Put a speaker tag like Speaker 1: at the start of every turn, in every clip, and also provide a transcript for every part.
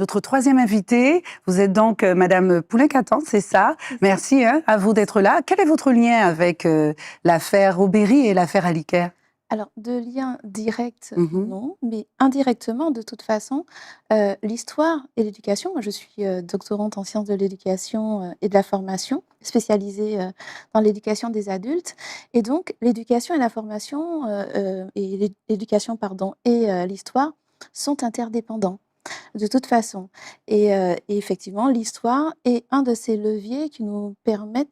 Speaker 1: Notre troisième invitée, vous êtes donc Madame Poulin-Catan, c'est ça? Merci à vous d'être là. Quel est votre lien avec l'affaire Aubéry et l'affaire Aliker?
Speaker 2: Alors, de lien direct, non, mais indirectement, de toute façon, l'histoire et l'éducation, moi je suis doctorante en sciences de l'éducation et de la formation, spécialisée dans l'éducation des adultes. Et donc, l'éducation et la formation, et l'éducation, pardon, et l'histoire sont interdépendants, de toute façon. Et effectivement, l'histoire est un de ces leviers qui nous permet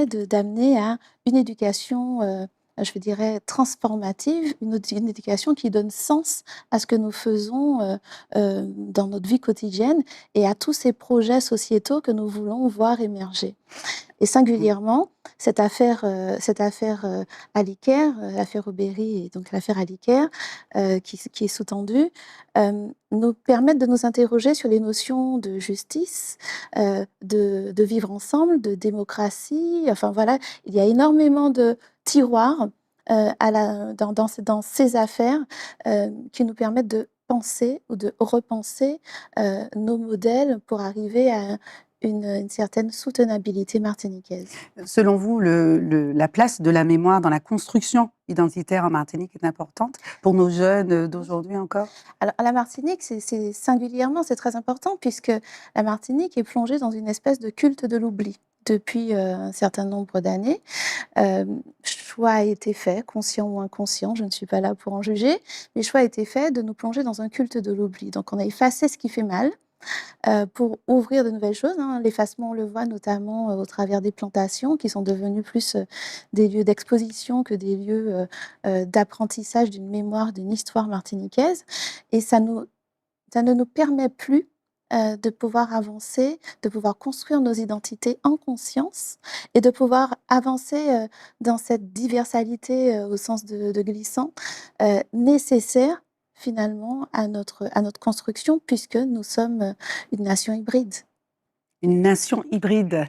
Speaker 2: d'amener à une éducation je dirais, transformative, une éducation qui donne sens à ce que nous faisons dans notre vie quotidienne et à tous ces projets sociétaux que nous voulons voir émerger. Et singulièrement, cette affaire Aliker, l'affaire Aubéry et donc l'affaire Aliker, qui est sous-tendue, nous permettent de nous interroger sur les notions de justice, de vivre ensemble, de démocratie. Enfin voilà, il y a énormément de tiroirs dans ces affaires qui nous permettent de penser ou de repenser nos modèles pour arriver à une certaine soutenabilité martiniquaise.
Speaker 1: Selon vous, la place de la mémoire dans la construction identitaire en Martinique est importante pour nos jeunes d'aujourd'hui encore?
Speaker 2: Alors, à la Martinique, singulièrement, c'est très important puisque la Martinique est plongée dans une espèce de culte de l'oubli depuis un certain nombre d'années. Choix a été fait, conscient ou inconscient, je ne suis pas là pour en juger, mais choix a été fait de nous plonger dans un culte de l'oubli. Donc on a effacé ce qui fait mal, pour ouvrir de nouvelles choses, hein. L'effacement, on le voit notamment au travers des plantations qui sont devenues plus des lieux d'exposition que des lieux d'apprentissage d'une mémoire, d'une histoire martiniquaise. Et ça ne nous permet plus de pouvoir avancer, de pouvoir construire nos identités en conscience et de pouvoir avancer dans cette diversalité au sens de glissant nécessaire finalement à notre construction puisque nous sommes une nation hybride.
Speaker 1: Une nation hybride.